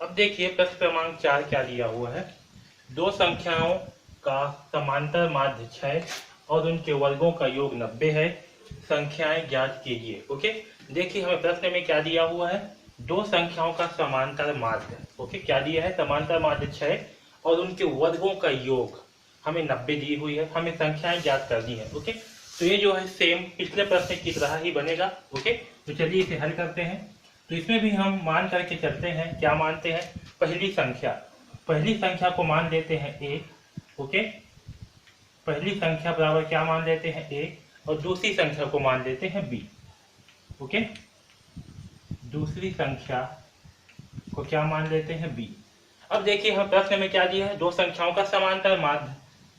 अब देखिए प्रश्न क्रमांक 4 क्या दिया हुआ है। दो संख्याओं का समांतर माध्य 6 और उनके वर्गों का योग 90 है। संख्याएं ज्ञात कीजिए। ओके, देखिए हमें प्रश्न में क्या दिया हुआ है, दो संख्याओं का समांतर माध्य। ओके, क्या दिया है, समांतर माध्य 6 और उनके वर्गों का योग हमें 90 दी हुई है, हमें संख्याएं ज्ञात करनी है। ओके, तो ये जो है सेम पिछले प्रश्न की तरह ही बनेगा। ओके, तो चलिए इसे हल करते हैं। तो इसमें भी हम मान करके चलते हैं, क्या मानते हैं, पहली संख्या को मान लेते हैं a। ओके, पहली संख्या बराबर क्या मान लेते हैं a और दूसरी संख्या को मान लेते हैं b। ओके, दूसरी संख्या को क्या मान लेते हैं b। अब देखिए हम प्रश्न में क्या दिया है, दो संख्याओं का समांतर माध्य।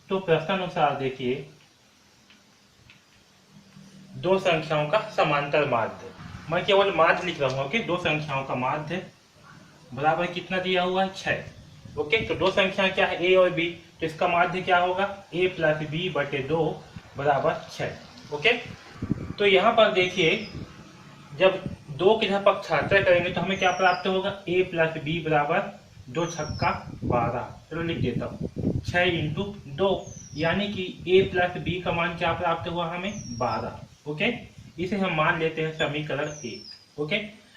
तो प्रश्नानुसार देखिए दो संख्याओं का समांतर माध्य, मैं केवल माध्य लिख रहा हूं। ओके, दो संख्याओं का माध्य बराबर कितना दिया हुआ है, 6। ओके, तो दो संख्या क्या है, a और b, तो इसका माध्य क्या होगा, a प्लस बी बटे 2 बराबर 6। ओके, तो यहाँ पर देखिए जब दो के इधर पक्षांतर करेंगे तो हमें क्या प्राप्त होगा, a प्लस बी बराबर 2 छक्का 12। चलो लिख देता हूँ, 6 इंटू 2, यानी कि a प्लस बी का मान क्या प्राप्त हुआ हमें, 12। ओके, इसे हम मान लेते हैं समीकरण a। ओके,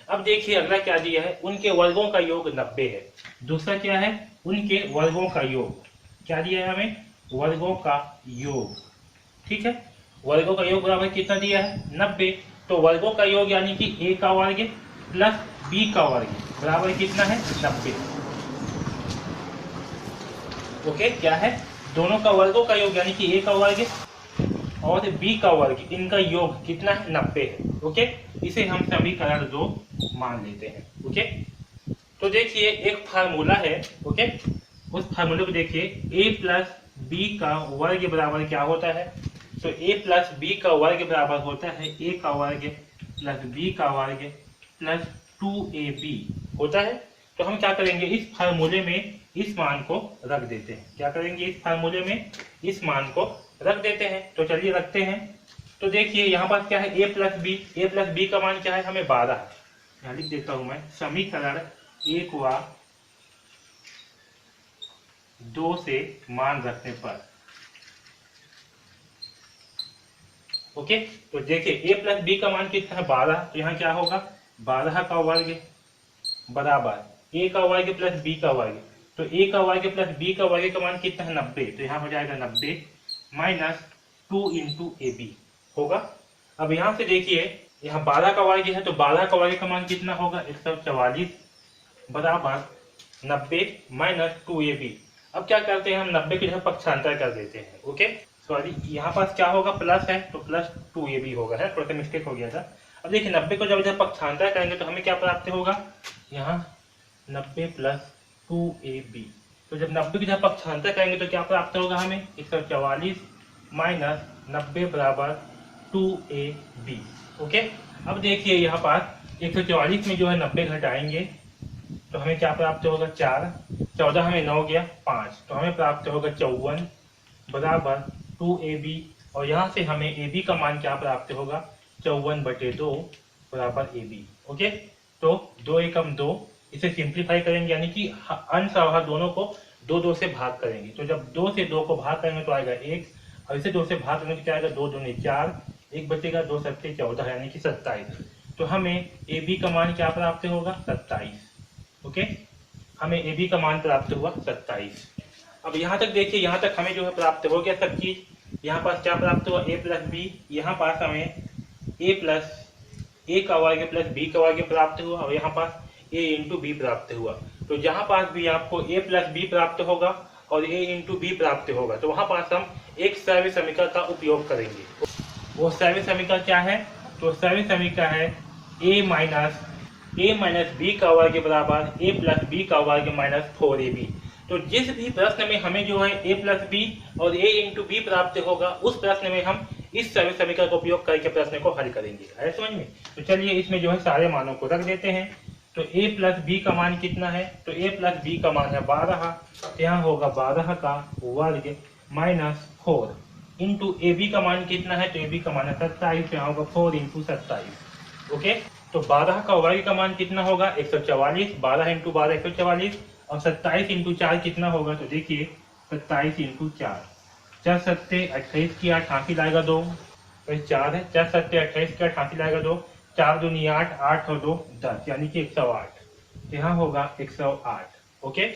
अब देखिए अगला क्या दिया है, उनके वर्गों का योग 90 है। दूसरा क्या है, उनके वर्गों का योग क्या दिया है हमें, वर्गों का योग। ठीक है, वर्गों का योग बराबर कितना दिया है, 90। तो वर्गों का योग यानी कि a का वर्ग प्लस b का वर्ग बराबर कितना है, 90। ओके, क्या है, दोनों का वर्गों का योग यानी कि a का वर्ग और b का वर्ग, इनका योग कितना है, 90 है। ओके, इसे हम समीकरण 2 मान लेते हैं। ओके, तो देखिए एक फार्मूला है। ओके, उस फार्मूले को देखिए, a प्लस बी का वर्ग बराबर क्या होता है, तो a प्लस बी का वर्ग बराबर होता है a का वर्ग प्लस b का वर्ग प्लस 2ab होता है। तो हम क्या करेंगे, इस फार्मूले में इस मान को रख देते हैं। क्या करेंगे, इस फार्मूले में इस मान को रख देते हैं। तो चलिए रखते हैं। तो देखिए यहाँ पर क्या है, a प्लस बी का मान क्या है, हमें 12 है। यहाँ लिख देता हूं मैं, समीकरण 1 व 2 से मान रखने पर। ओके, तो देखिए a प्लस बी का मान कितना है, 12। तो यहाँ क्या होगा, 12 का वर्ग बराबर a का वर्ग प्लस b का वर्ग। तो a का वर्ग प्लस b का वर्ग का मान कितना है, 90। तो यहाँ हो जाएगा 90 माइनस 2 इंटू ए बी होगा। अब यहाँ से देखिए, यहाँ 12 का वर्ग है तो 12 का वर्ग का मान कितना होगा, 144 बराबर 90 माइनस 2ab। अब क्या करते हैं, हम 90 के इधर पक्षांतर कर देते हैं। ओके, सॉरी, यहाँ पास क्या होगा, प्लस है तो प्लस 2ab होगा, है थोड़ा सा मिस्टेक हो गया था। अब देखिए 90 को जब इधर पक्षांतर करेंगे तो हमें क्या प्राप्त होगा, यहाँ 90 प्लस 2ab। तो जब 90 की इधर पक्षांतर करेंगे तो क्या प्राप्त होगा हमें, 144 माइनस 90 बराबर 2ab। ओके, अब देखिए यहाँ पास 144 में जो है 90 घटाएंगे तो हमें क्या प्राप्त होगा, 4, 14 हमें 9 गया 5, तो हमें प्राप्त होगा 54 बराबर 2ab। और यहाँ से हमें ab का मान क्या प्राप्त होगा, 54 बटे 2 बराबर ab। ओके, तो 2 एकम 2, इसे सिंप्लीफाई करेंगे यानी कि अंश और हर दोनों को 2 से भाग करेंगे। तो जब 2 से 2 को भाग करेंगे तो आएगा 1, और इसे 2 से भाग करेंगे तो क्या आएगा, 2 दूनी 4, 1 बचेगा, 2 सत्ते 14 यानी कि 27। तो हमें ab का मान क्या प्राप्त होगा, 27। ओके, हमें ए बी का मान प्राप्त हुआ 27। अब यहाँ तक देखिए, यहाँ तक हमें जो है प्राप्त हो गया सब चीज। यहाँ पास क्या प्राप्त हुआ, a प्लस बी, यहाँ पास हमें a का वर्ग प्लस b का वर्ग प्राप्त हुआ, और यहाँ पास a इंटू बी प्राप्त हुआ। तो जहाँ पास भी आपको a प्लस बी प्राप्त होगा और a इंटू बी प्राप्त होगा, तो वहाँ पास हम एक सर्व समीकरण का उपयोग करेंगे। वो सर्व समीकरण क्या है, तो सर्व समीकरण है a माइनस बी का वर्ग बराबर a प्लस बी का वर्ग माइनस 4ab। तो जिस भी प्रश्न में हमें जो है a प्लस बी और a इंटू बी प्राप्त होगा, उस प्रश्न में हम इस सर्व समीकरण का उपयोग करके प्रश्न को हल करेंगे। है समझ में। तो चलिए इसमें जो है सारे मानों को रख देते हैं। तो a प्लस बी का मान कितना है, तो a प्लस बी का मान है 12, यहाँ होगा 12 का वर्ग माइनस 4 इंटू ए बी का मान कितना है, तो ए बी का मान है 27, यहाँ होगा 4 इंटू 27। ओके, तो 12 का वर्ग का मान कितना होगा 144, 12 इंटू 12 144, और 27 इंटू 4 कितना होगा, तो देखिए 27 इंटू 4, 4 सत्ते 28 की 8 हाथी लाएगा 2, तो 4 है, 4 सत्ते 28 की 8 हाथी लाएगा 2, 4 दूनी 8, 8 और 2 10, यानी कि 108, यहाँ होगा 108। ओके,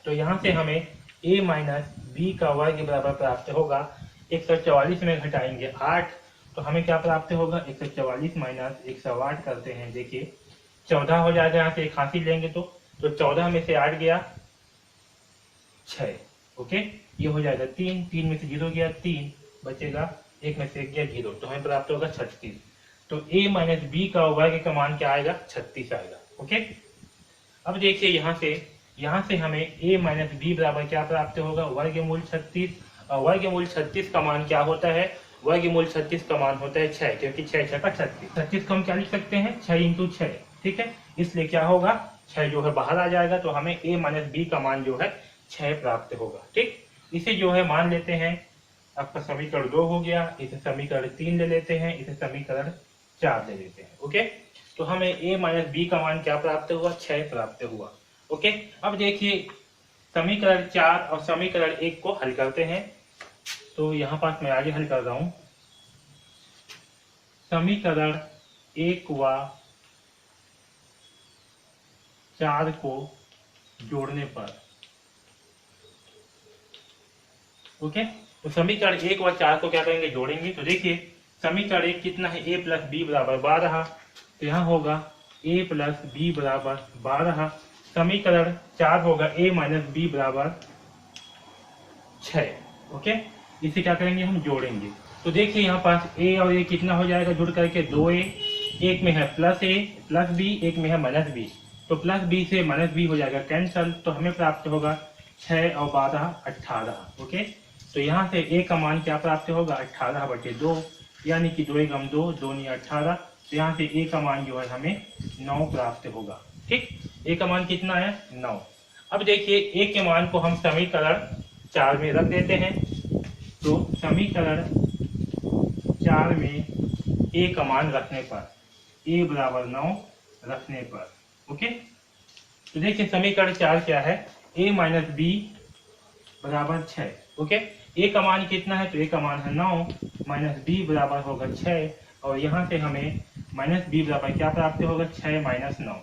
तो यहाँ से हमें a माइनस बी का वर्ग बराबर प्राप्त होगा 144 में घटाएंगे 8, तो हमें क्या प्राप्त होगा 144 माइनस 108 करते हैं, देखिए 14 हो जाएगा, यहाँ से एक हासिल लेंगे तो 14 में से 8 गया 6। ओके, ये हो जाएगा 3, 3 में से 0 गया 3, बचेगा 1 में से 1 गया 0, तो हमें प्राप्त होगा 36। तो a माइनस बी का वर्ग का मान क्या आएगा 36 आएगा। ओके, अब देखिए यहाँ से हमें a माइनस बी बराबर क्या प्राप्त होगा वर्गमूल 36, और वर्गमूल 36 का मान क्या होता है, वर्गमूल 36 का मान होता है 6, क्योंकि 6 6 का 36, 36 को हम क्या लिख सकते हैं 6 इंटू 6, ठीक है, इसलिए क्या होगा 6 जो है बाहर आ जाएगा, तो हमें a माइनस बी का मान जो है 6 प्राप्त होगा। ठीक, इसे जो है मान लेते हैं, आपका समीकरण 2 हो गया, इसे समीकरण 3 ले लेते हैं, इसे समीकरण 4 ले लेते हैं। ओके, तो हमें a माइनस बी का मान क्या प्राप्त हुआ 6 प्राप्त हुआ। ओके, अब देखिए समीकरण 4 और समीकरण 1 को हल करते हैं, तो यहाँ पास मैं आगे हल कर रहा हूं। समीकरण 1 व 4 को जोड़ने पर, ओके, तो समीकरण 1 व 4 को क्या करेंगे जोड़ेंगे, तो देखिए समीकरण 1 कितना है a प्लस बी बराबर 12, तो यहाँ होगा a प्लस बी बराबर 12, समीकरण 4 होगा a माइनस बी बराबर 6। ओके, इसे क्या करेंगे हम जोड़ेंगे, तो देखिए यहाँ पास a और a कितना हो जाएगा जुड़ करके 2a, एक में है प्लस a प्लस b, एक में है माइनस b, तो प्लस b से माइनस b हो जाएगा कैंसल, तो हमें प्राप्त होगा 6 और 12 18। ओके, तो यहाँ से a का मान क्या प्राप्त होगा 18/2, यानी कि 2 × 2 2 × 18, तो यहाँ से a का मान जो है हमें 9 प्राप्त होगा। ठीक, a का मान कितना है 9। अब देखिए a के मान को हम समीकरण 4 में रख देते हैं, तो समीकरण 4 में a का मान रखने पर, a बराबर 9 रखने पर, ओके, तो देखिए समीकरण 4 क्या है a माइनस बी बराबर 6। ओके, a का मान कितना है, तो a का मान है 9 माइनस b बराबर होगा 6, और यहाँ से हमें माइनस b बराबर क्या प्राप्त होगा 6 माइनस 9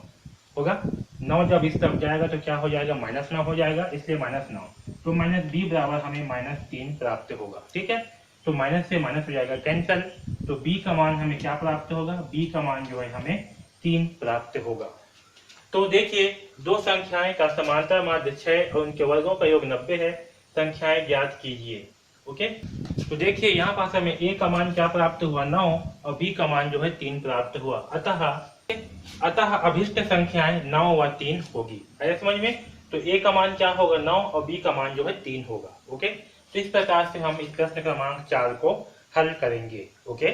होगा, 9 जब इस तरफ जाएगा तो क्या हो जाएगा -9 हो जाएगा, इसलिए -9, तो माइनस b बराबर हमें -3 प्राप्त होगा। ठीक है, तो माइनस से माइनस हो जाएगा कैंसल, तो b का मान हमें क्या प्राप्त होगा, b का मान जो है हमें 3 प्राप्त होगा। तो देखिए दो संख्याएं का समांतर माध्य 6 और उनके वर्गों का योग 90 है, संख्याएं ज्ञात कीजिए। ओके, तो देखिए यहाँ पास हमें a का मान क्या प्राप्त हुआ 9 और b का मान जो है 3 प्राप्त हुआ, अतः अभिष्ट संख्याएं 9 व 3 होगी। आया समझ में, तो a का मान क्या होगा 9 और b का मान जो है 3 होगा। ओके, तो इस प्रकार से हम इस प्रश्न क्रमांक 4 को हल करेंगे। ओके।